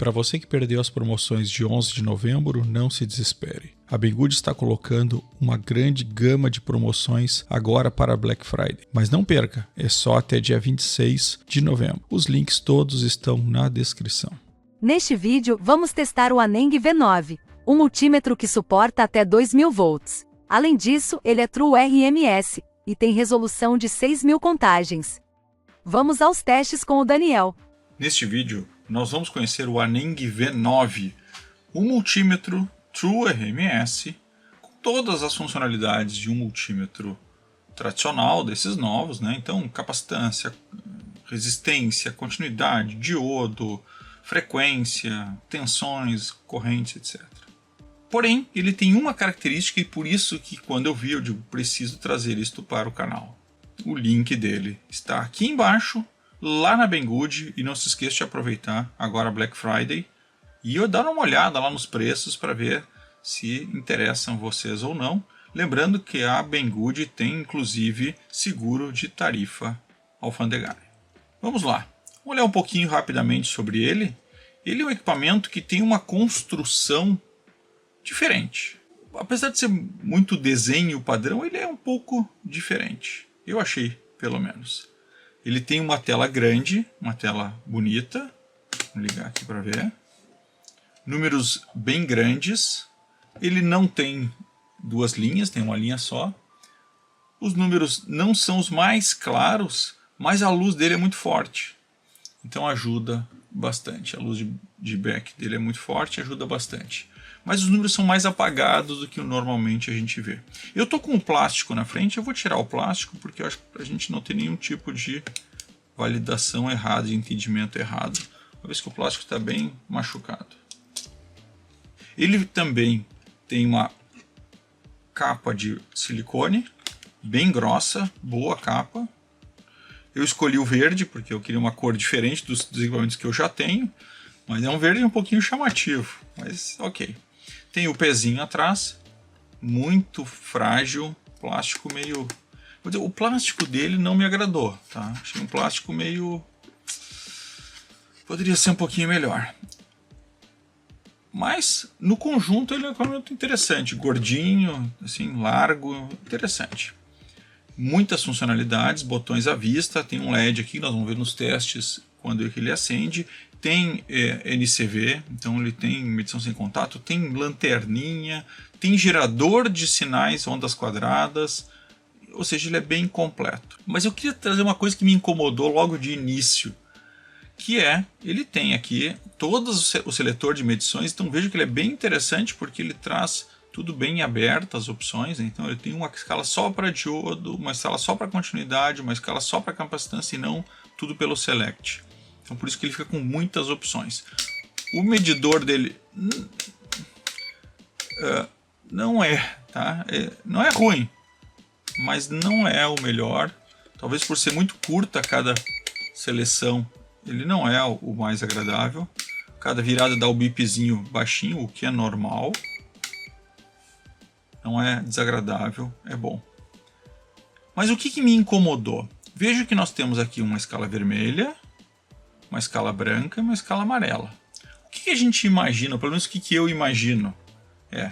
para você que perdeu as promoções de 11 de novembro, não se desespere. A Banggood está colocando uma grande gama de promoções agora para Black Friday. Mas não perca, é só até dia 26 de novembro. Os links todos estão na descrição. Neste vídeo, vamos testar o Aneng V9, um multímetro que suporta até 2000 volts. Além disso, ele é True RMS e tem resolução de 6000 contagens. Vamos aos testes com o Daniel. Neste vídeo, nós vamos conhecer o Aneng V9, um multímetro True RMS com todas as funcionalidades de um multímetro tradicional, desses novos, né? Então, capacitância, resistência, continuidade, diodo, frequência, tensões, correntes, etc. Porém, ele tem uma característica e por isso que quando eu vi, eu digo, preciso trazer isto para o canal. O link dele está aqui embaixo, lá na Banggood, e não se esqueça de aproveitar agora Black Friday e eu dar uma olhada lá nos preços para ver se interessam vocês ou não. Lembrando que a Banggood tem inclusive seguro de tarifa alfandegária. Vamos lá, vamos olhar um pouquinho rapidamente sobre ele. Ele é um equipamento que tem uma construção diferente. Apesar de ser muito desenho padrão, ele é um pouco diferente. Eu achei, pelo menos. Ele tem uma tela grande, uma tela bonita. Vou ligar aqui para ver. Números bem grandes. Ele não tem duas linhas, tem uma linha só. Os números não são os mais claros, mas a luz dele é muito forte. Então ajuda bastante. A luz de back dele é muito forte, ajuda bastante. Mas os números são mais apagados do que normalmente a gente vê. Eu estou com o plástico na frente, eu vou tirar o plástico porque eu acho que a gente não tem nenhum tipo de validação errada, de entendimento errado. Uma vez que o plástico está bem machucado. Ele também tem uma capa de silicone, bem grossa, boa capa. Eu escolhi o verde porque eu queria uma cor diferente dos equipamentos que eu já tenho. Mas é um verde um pouquinho chamativo, mas ok. Tem o pezinho atrás, muito frágil, plástico meio... Vou dizer, o plástico dele não me agradou, tá? Achei um plástico meio... Poderia ser um pouquinho melhor. Mas, no conjunto, ele é um equipamento interessante. Gordinho, assim, largo, interessante. Muitas funcionalidades, botões à vista, tem um LED aqui, nós vamos ver nos testes quando ele acende. Tem NCV, então ele tem medição sem contato, tem lanterninha, tem gerador de sinais ondas quadradas, ou seja, ele é bem completo. Mas eu queria trazer uma coisa que me incomodou logo de início, que é, ele tem aqui todo o seletor de medições, então veja que ele é bem interessante porque ele traz tudo bem aberto, as opções, então ele tem uma escala só para diodo, uma escala só para continuidade, uma escala só para capacitância e não tudo pelo Select. Então por isso que ele fica com muitas opções. O medidor dele não é, tá? Não é ruim, mas não é o melhor. Talvez por ser muito curta cada seleção, ele não é o mais agradável. Cada virada dá o bipzinho baixinho, o que é normal. Não é desagradável, é bom. Mas o que me incomodou? Veja que nós temos aqui uma escala vermelha, uma escala branca e uma escala amarela. O que a gente imagina, pelo menos o que eu imagino, é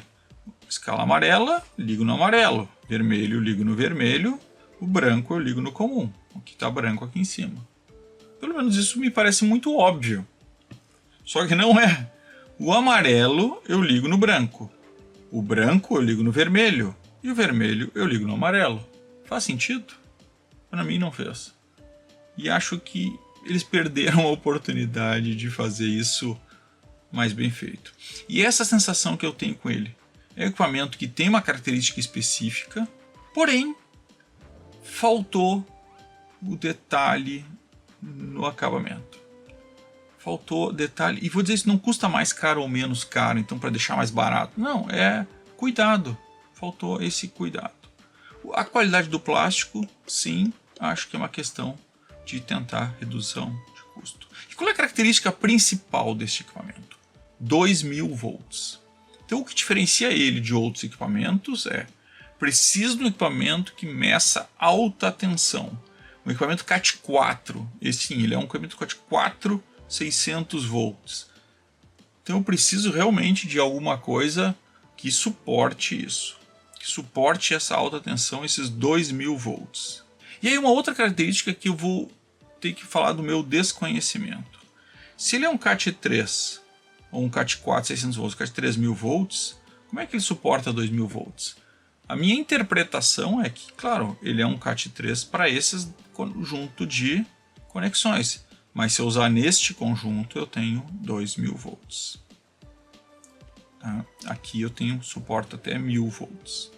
escala amarela, ligo no amarelo, vermelho, ligo no vermelho, o branco eu ligo no comum, o que está branco aqui em cima. Pelo menos isso me parece muito óbvio. Só que não é. O amarelo eu ligo no branco, o branco eu ligo no vermelho e o vermelho eu ligo no amarelo. Faz sentido? Para mim não fez. E acho que eles perderam a oportunidade de fazer isso mais bem feito. E essa sensação que eu tenho com ele. É um equipamento que tem uma característica específica, porém, faltou o detalhe no acabamento. Faltou detalhe. E vou dizer, isso não custa mais caro ou menos caro, então para deixar mais barato. Não, é cuidado. Faltou esse cuidado. A qualidade do plástico, sim, acho que é uma questão de tentar redução de custo. E qual é a característica principal deste equipamento? 2000 volts. Então o que diferencia ele de outros equipamentos é preciso de um equipamento que meça alta tensão. Um equipamento CAT4, esse sim, ele é um equipamento CAT4 600 volts. Então eu preciso realmente de alguma coisa que suporte isso, que suporte essa alta tensão, esses 2000 volts. E aí uma outra característica que eu vou ter que falar do meu desconhecimento. Se ele é um CAT3 ou um CAT4 600 volts, CAT 3000 volts, como é que ele suporta 2000 volts? A minha interpretação é que, claro, ele é um CAT3 para esse conjunto de conexões. Mas se eu usar neste conjunto, eu tenho 2000 volts. Tá? Aqui eu tenho suporte até 1000 volts.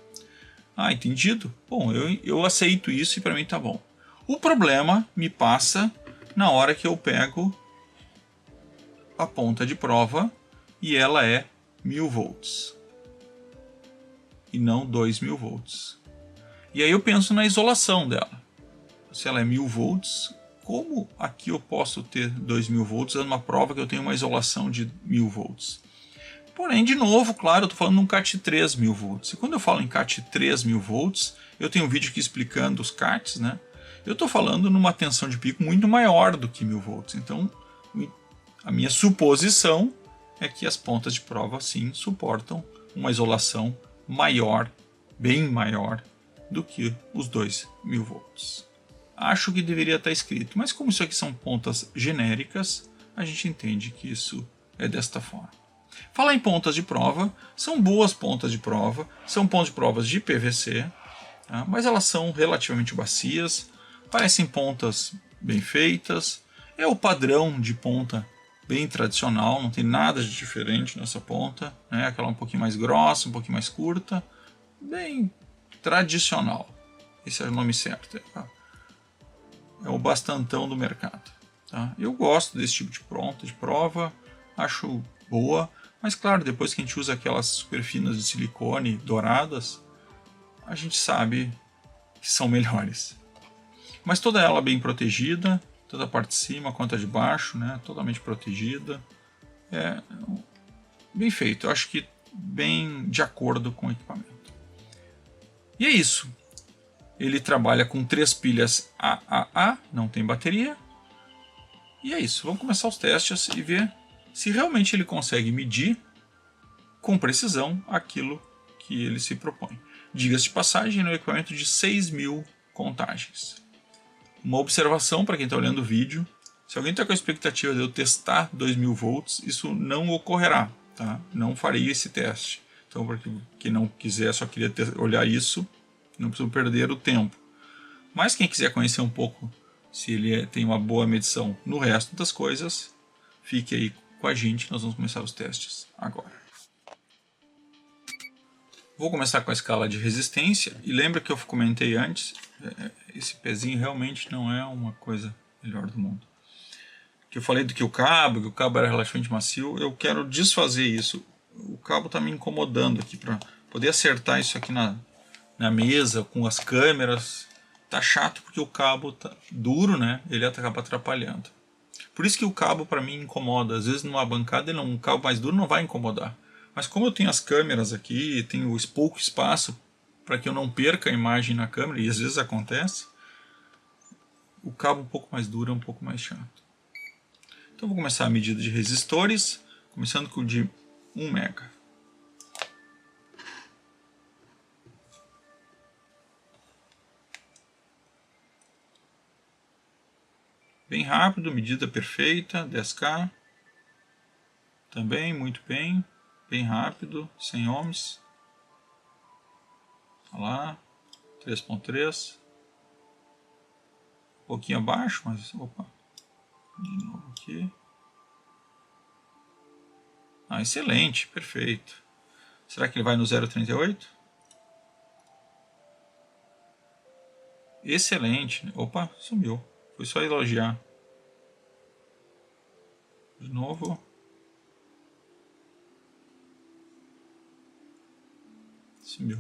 Ah, entendido? Bom, eu aceito isso e para mim tá bom. O problema me passa na hora que eu pego a ponta de prova e ela é 1000 volts. E não 2000 volts. E aí eu penso na isolação dela. Se ela é 1000 volts, como aqui eu posso ter 2000 volts dando uma prova que eu tenho uma isolação de 1000 volts? Porém, de novo, claro, eu estou falando de um CAT 3000 volts. E quando eu falo em CAT 3000 volts, eu tenho um vídeo aqui explicando os CATs, né? Eu estou falando numa tensão de pico muito maior do que 1000 volts. Então, a minha suposição é que as pontas de prova, sim, suportam uma isolação maior, bem maior, do que os 2000 volts. Acho que deveria estar escrito, mas como isso aqui são pontas genéricas, a gente entende que isso é desta forma. Falar em pontas de prova, são boas pontas de prova, são pontas de provas de PVC, tá? Mas elas são relativamente macias, parecem pontas bem feitas, é o padrão de ponta bem tradicional, não tem nada de diferente nessa ponta, né? Aquela um pouquinho mais grossa, um pouquinho mais curta, bem tradicional. Esse é o nome certo. É o bastantão do mercado. Tá? Eu gosto desse tipo de ponta de prova, acho boa, mas claro, depois que a gente usa aquelas super finas de silicone douradas, a gente sabe que são melhores. Mas toda ela bem protegida, toda a parte de cima quanto a de baixo, né, totalmente protegida. É bem feito, eu acho que bem de acordo com o equipamento. E é isso. Ele trabalha com 3 pilhas AAA, não tem bateria. E é isso, vamos começar os testes e ver se realmente ele consegue medir com precisão aquilo que ele se propõe. Diga-se de passagem, no equipamento de 6000 contagens. Uma observação para quem está olhando o vídeo: se alguém está com a expectativa de eu testar 2000 volts, isso não ocorrerá, tá? Não farei esse teste. Então, para quem não quiser, só queria olhar isso, não preciso perder o tempo. Mas quem quiser conhecer um pouco se ele tem uma boa medição no resto das coisas, fique aí com a gente, nós vamos começar os testes agora. Vou começar com a escala de resistência, e lembra que eu comentei antes, esse pezinho realmente não é uma coisa melhor do mundo. Que eu falei do que o cabo era relativamente macio, eu quero desfazer isso. O cabo está me incomodando aqui para poder acertar isso aqui na mesa, com as câmeras. Tá chato porque o cabo tá duro, né? Ele acaba atrapalhando. Por isso que o cabo para mim incomoda. Às vezes numa bancada um cabo mais duro não vai incomodar. Mas como eu tenho as câmeras aqui, tenho pouco espaço para que eu não perca a imagem na câmera, e às vezes acontece, o cabo um pouco mais duro é um pouco mais chato. Então vou começar a medida de resistores, começando com o de 1 mega. Bem rápido, medida perfeita, 10K. Também muito bem, bem rápido, 100 ohms. Olha lá, 3.3. Um pouquinho abaixo, mas opa. De novo aqui. Ah, excelente, perfeito. Será que ele vai no 0.38? Excelente. Opa, sumiu. Foi só elogiar. De novo. Sumiu.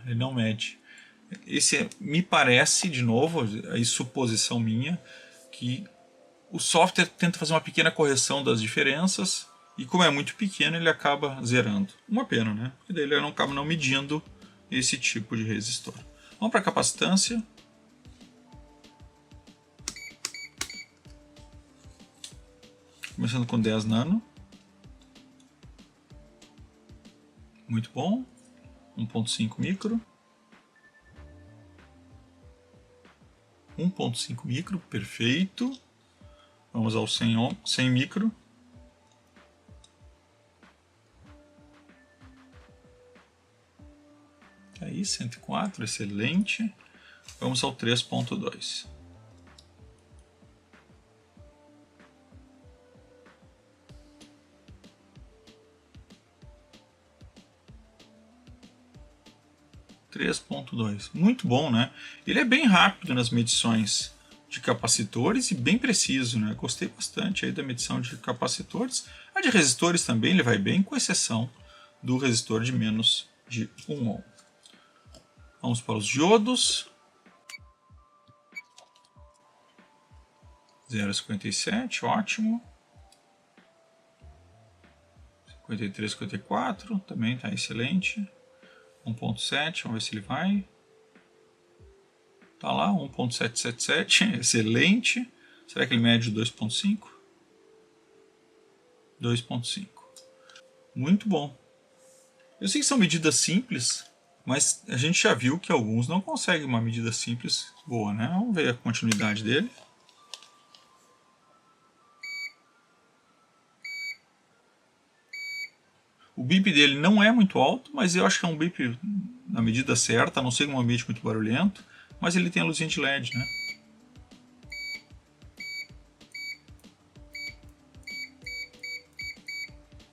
Ele não mede. Esse me parece, de novo, a suposição minha, que o software tenta fazer uma pequena correção das diferenças e como é muito pequeno ele acaba zerando. Uma pena, né? Porque daí ele não acaba não medindo esse tipo de resistor. Vamos para a capacitância. Começando com 10 nano. Muito bom. 1.5 micro. 1.5 micro, perfeito. Vamos ao 100 micro. Aí, 104, excelente. Vamos ao 3.2. Muito bom, né? Ele é bem rápido nas medições de capacitores e bem preciso, né? Gostei bastante aí da medição de capacitores. A de resistores também ele vai bem, com exceção do resistor de menos de 1 ohm. Vamos para os diodos. 0,57, ótimo. 53, 54, também está excelente. 1.7, vamos ver se ele vai. Tá lá, 1.777, excelente. Será que ele mede 2.5? 2.5. Muito bom. Eu sei que são medidas simples, mas a gente já viu que alguns não conseguem uma medida simples boa, né? Vamos ver a continuidade dele. O bip dele não é muito alto, mas eu acho que é um bip na medida certa, a não ser um ambiente muito barulhento, mas ele tem a luzinha de LED, né?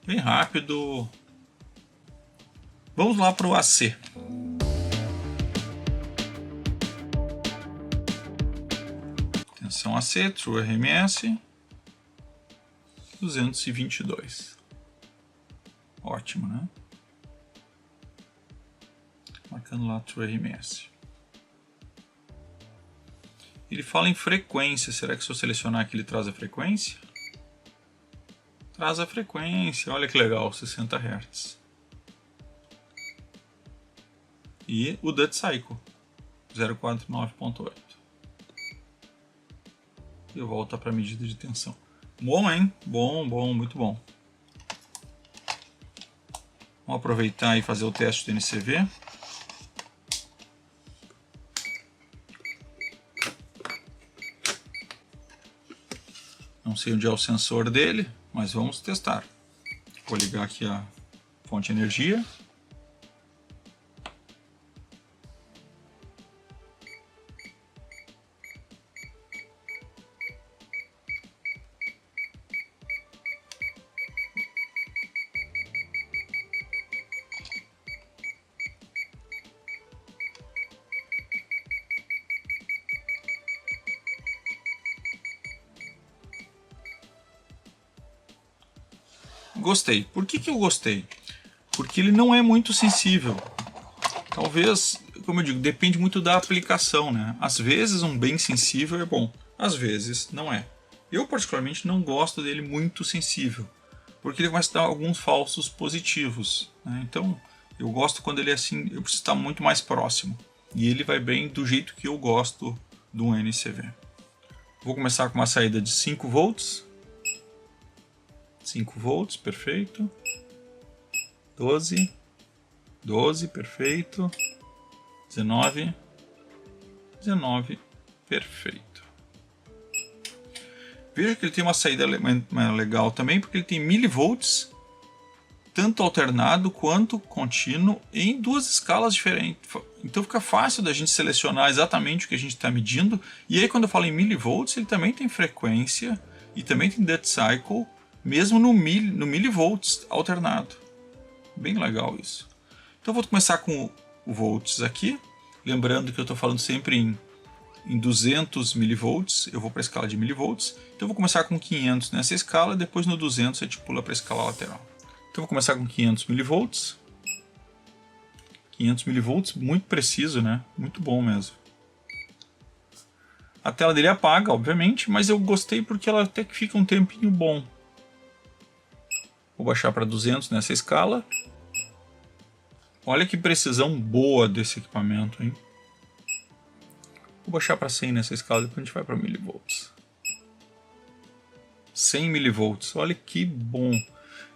Bem rápido. Vamos lá para o AC. Atenção AC, True RMS, 222. Ótimo, né? Marcando lá True RMS. Ele fala em frequência. Será que se eu selecionar aqui ele traz a frequência? Traz a frequência. Olha que legal, 60 Hz. E o Duty Cycle, 049.8. E volta para a medida de tensão. Bom, hein? Bom, muito bom. Vamos aproveitar e fazer o teste do NCV. Não sei onde é o sensor dele, mas vamos testar. Vou ligar aqui a fonte de energia. Gostei. Por que eu gostei? Porque ele não é muito sensível. Talvez, como eu digo, depende muito da aplicação, né? Às vezes um bem sensível é bom, às vezes não é. Eu particularmente não gosto dele muito sensível, porque ele começa a dar alguns falsos positivos, né? Então eu gosto quando ele é assim, eu preciso estar muito mais próximo. E ele vai bem do jeito que eu gosto do NCV. Vou começar com uma saída de 5 volts. 5 volts, perfeito. 12, perfeito. 19, perfeito. Veja que ele tem uma saída legal também, porque ele tem milivolts, tanto alternado quanto contínuo, em duas escalas diferentes. Então fica fácil da gente selecionar exatamente o que a gente está medindo. E aí quando eu falo em milivolts, ele também tem frequência e também tem duty cycle, mesmo no milivolts alternado. Bem legal isso. Então eu vou começar com o volts aqui, lembrando que eu estou falando sempre em 200 milivolts, eu vou para a escala de milivolts. Então eu vou começar com 500 nessa escala, depois no 200 a gente pula para a escala lateral. Então eu vou começar com 500 milivolts. 500 milivolts, muito preciso, né? Muito bom mesmo. A tela dele apaga, obviamente, mas eu gostei porque ela até que fica um tempinho bom. Vou baixar para 200 nessa escala. Olha que precisão boa desse equipamento, hein? Vou baixar para 100 nessa escala, depois a gente vai para milivolts. 100 milivolts, olha que bom.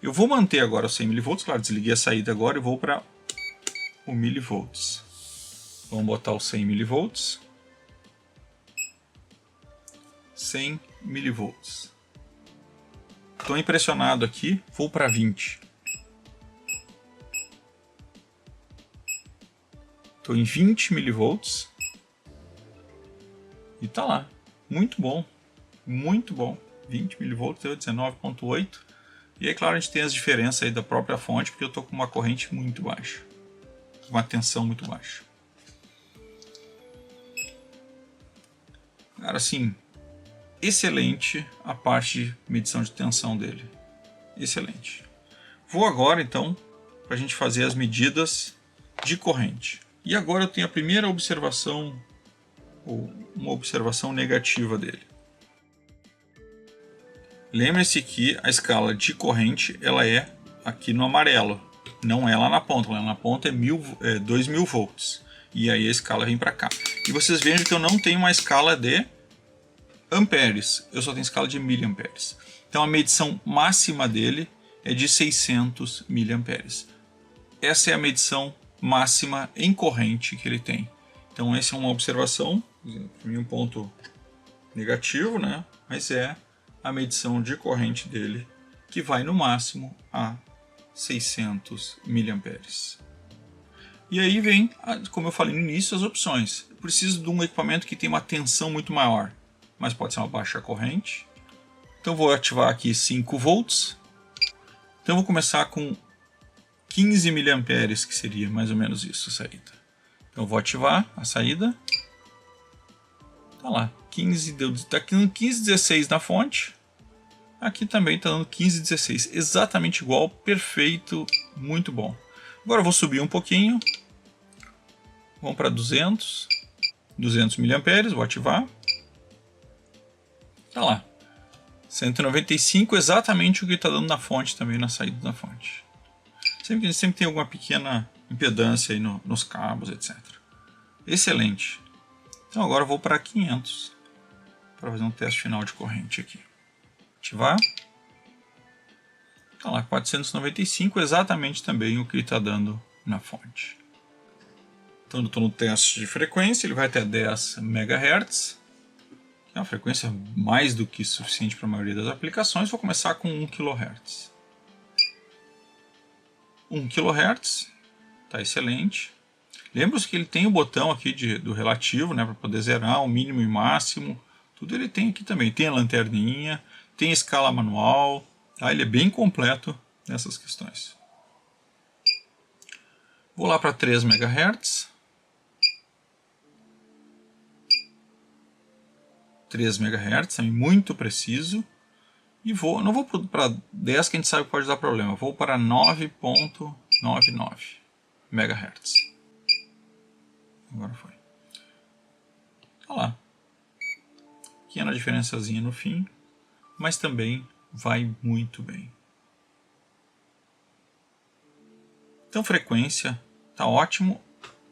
Eu vou manter agora os 100 mV, claro, desliguei a saída agora e vou para o milivolts. Vamos botar os 100 mV. 100 mV. Estou impressionado aqui, vou para 20. Estou em 20 mV. E tá lá. Muito bom. Muito bom. 20 mV deu 19.8. E é claro, a gente tem as diferenças aí da própria fonte, porque eu estou com uma corrente muito baixa. Uma tensão muito baixa. Cara, assim, excelente a parte de medição de tensão dele. Excelente. Vou agora, então, para a gente fazer as medidas de corrente. E agora eu tenho a primeira observação, ou uma observação negativa dele. Lembre-se que a escala de corrente ela é aqui no amarelo, não é lá na ponta. Lá na ponta é 2000 volts. E aí a escala vem para cá. E vocês vejam que eu não tenho uma escala de amperes, eu só tenho escala de miliamperes. Então a medição máxima dele é de 600 miliamperes. Essa é a medição máxima em corrente que ele tem. Então essa é uma observação, um ponto negativo, né? Mas é a medição de corrente dele, que vai no máximo a 600 miliamperes. E aí vem, como eu falei no início, as opções. Eu preciso de um equipamento que tem uma tensão muito maior, mas pode ser uma baixa corrente. Então vou ativar aqui 5 volts. Então vou começar com 15 miliamperes, que seria mais ou menos isso a saída. Então eu vou ativar a saída. Tá lá, 15, tá aqui no 15,16 na fonte. Aqui também está dando 15,16, exatamente igual, perfeito, muito bom. Agora eu vou subir um pouquinho. Vamos para 200 miliamperes, vou ativar. Tá lá, 195, exatamente o que está dando na fonte também, na saída da fonte. Sempre tem alguma pequena impedância aí nos cabos, etc. Excelente. Então agora eu vou para 500 para fazer um teste final de corrente aqui. Ativar. Tá lá, 495, exatamente também o que está dando na fonte. Então eu estou no teste de frequência, ele vai até 10 MHz, que é uma frequência mais do que suficiente para a maioria das aplicações. Vou começar com 1 kHz. 1 kHz, tá excelente. Lembra-se que ele tem o botão aqui do relativo, né, para poder zerar o mínimo e máximo. Tudo ele tem aqui também. Tem a lanterninha, tem a escala manual. Tá? Ele é bem completo nessas questões. Vou lá para 3 MHz. 3 MHz, é muito preciso. E não vou para 10, que a gente sabe que pode dar problema. Vou para 9.99 MHz. Agora foi. Tá lá. Pequena diferençazinha no fim, mas também vai muito bem. Então frequência tá ótimo.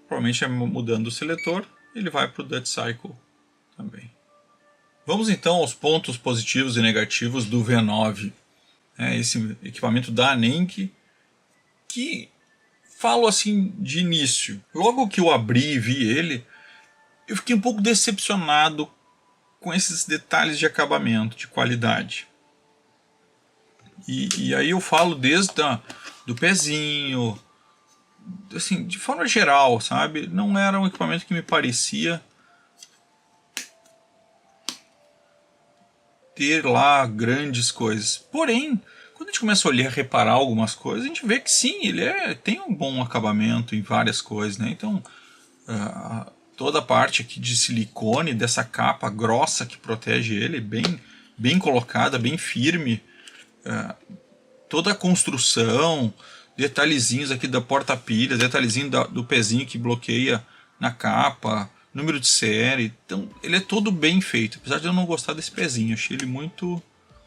Provavelmente mudando o seletor, ele vai para o Duty Cycle também. Vamos então aos pontos positivos e negativos do V9. Esse equipamento da Aneng, que falo assim de início. Logo que eu abri e vi ele, eu fiquei um pouco decepcionado com esses detalhes de acabamento, de qualidade. E aí eu falo desde do pezinho, assim, de forma geral, sabe? Não era um equipamento que me parecia ter lá grandes coisas. Porém, quando a gente começa a olhar, reparar algumas coisas, a gente vê que sim, ele tem um bom acabamento em várias coisas, né? Então, toda a parte aqui de silicone, dessa capa grossa que protege ele, bem colocada, bem firme. Toda a construção, detalhezinhos aqui da porta-pilhas, detalhezinho do pezinho que bloqueia na capa, número de série. Então, ele é todo bem feito. Apesar de eu não gostar desse pezinho, achei ele muito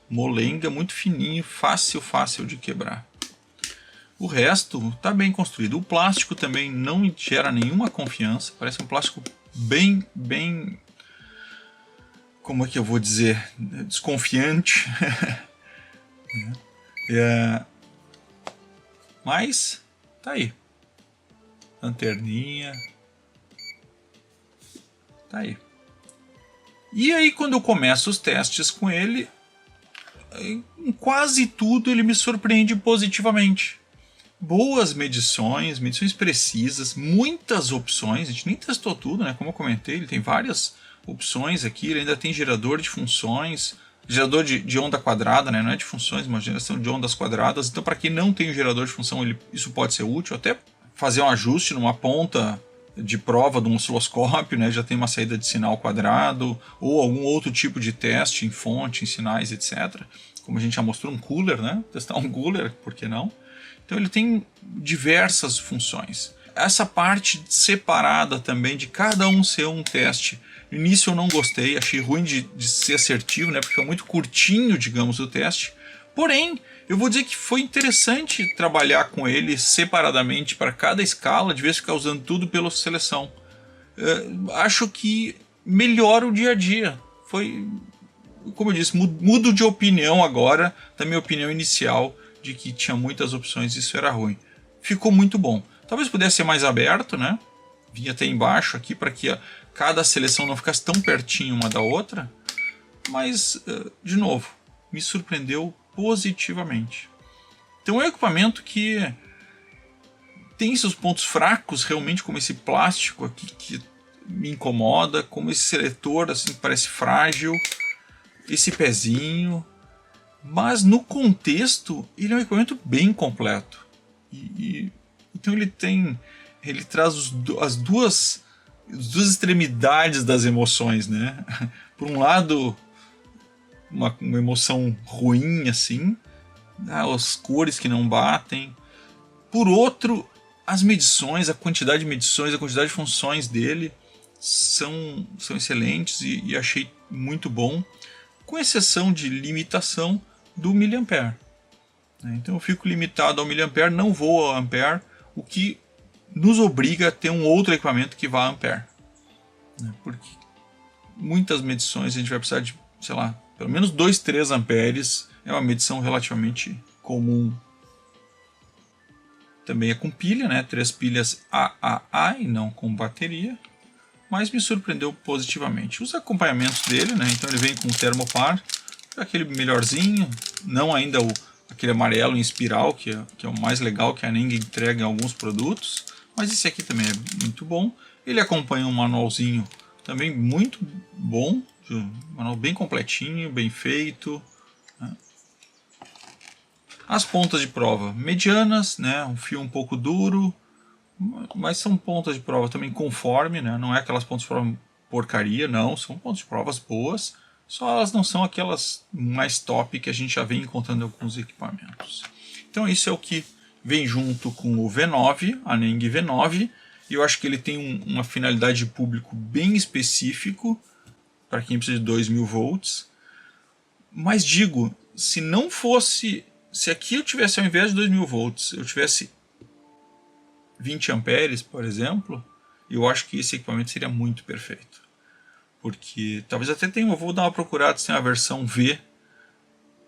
molenga, muito fininho, fácil de quebrar. O resto está bem construído. O plástico também não gera nenhuma confiança. Parece um plástico bem, como é que eu vou dizer, desconfiante. Mas tá aí. Lanterninha. Tá aí. E aí quando eu começo os testes com ele, em quase tudo ele me surpreende positivamente. Boas medições precisas, muitas opções, a gente nem testou tudo, né? Como eu comentei, ele tem várias opções aqui, ele ainda tem gerador de funções, gerador de onda quadrada, né? Não é de funções, mas geração de ondas quadradas. Então, para quem não tem o gerador de função, isso pode ser útil, até fazer um ajuste numa ponta de prova de um osciloscópio, né? Já tem uma saída de sinal quadrado, ou algum outro tipo de teste em fonte, em sinais, etc. Como a gente já mostrou, um cooler, né? Testar um cooler, por que não? Então ele tem diversas funções. Essa parte separada também de cada um ser um teste. No início eu não gostei, achei ruim de ser assertivo, né? Porque é muito curtinho, digamos, o teste. Porém, eu vou dizer que foi interessante trabalhar com ele separadamente para cada escala, de vez ficar usando tudo pela seleção. Acho que melhora o dia a dia. Foi, como eu disse, mudo de opinião agora da minha opinião inicial de que tinha muitas opções e isso era ruim. Ficou muito bom. Talvez pudesse ser mais aberto, né? Vinha até embaixo aqui para que cada seleção não ficasse tão pertinho uma da outra. Mas, de novo, me surpreendeu positivamente. Então é um equipamento que tem seus pontos fracos, realmente, como esse plástico aqui que me incomoda, como esse seletor assim, que parece frágil, esse pezinho. Mas no contexto, ele é um equipamento bem completo. Então ele traz as duas extremidades das emoções, né? Por um lado, uma emoção ruim, assim, as cores que não batem. Por outro, as medições, a quantidade de medições, a quantidade de funções dele são excelentes e achei muito bom, com exceção de limitação do miliampere. Então eu fico limitado ao miliampere, não vou ao ampere, o que nos obriga a ter um outro equipamento que vá a ampere. Porque muitas medições a gente vai precisar de, sei lá, pelo menos 2, 3 amperes, é uma medição relativamente comum. Também é com pilha, né? 3 pilhas AAA e não com bateria, mas me surpreendeu positivamente. Os acompanhamentos dele, né? Então ele vem com termopar, aquele melhorzinho, não ainda aquele amarelo em espiral, que é o mais legal que a Aneng entrega em alguns produtos, mas esse aqui também é muito bom. Ele acompanha um manualzinho também muito bom, um manual bem completinho, bem feito. As pontas de prova medianas, né? Um fio um pouco duro, mas são pontas de prova também conforme, né? Não é aquelas pontas de prova porcaria, não, são pontas de provas boas, só elas não são aquelas mais top que a gente já vem encontrando em alguns equipamentos. Então isso é o que vem junto com o V9, a Aneng V9, e eu acho que ele tem uma finalidade de público bem específico, para quem precisa de 2000 volts, mas digo, se não fosse, se aqui eu tivesse ao invés de 2000 volts, eu tivesse 20 amperes, por exemplo, eu acho que esse equipamento seria muito perfeito. Porque talvez até eu vou dar uma procurada se tem a versão V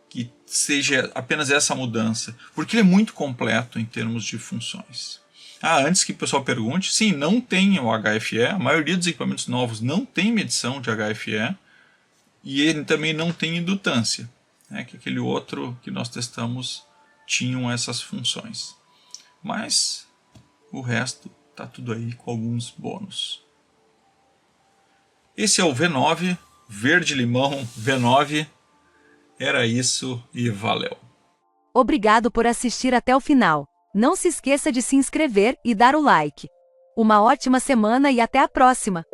que seja apenas essa mudança, porque ele é muito completo em termos de funções. Antes que o pessoal pergunte, sim, não tem o HFE, a maioria dos equipamentos novos não tem medição de HFE, e ele também não tem indutância, né, que aquele outro que nós testamos tinham essas funções. Mas o resto está tudo aí com alguns bônus. Esse é o V9, verde-limão V9. Era isso e valeu. Obrigado por assistir até o final. Não se esqueça de se inscrever e dar o like. Uma ótima semana e até a próxima!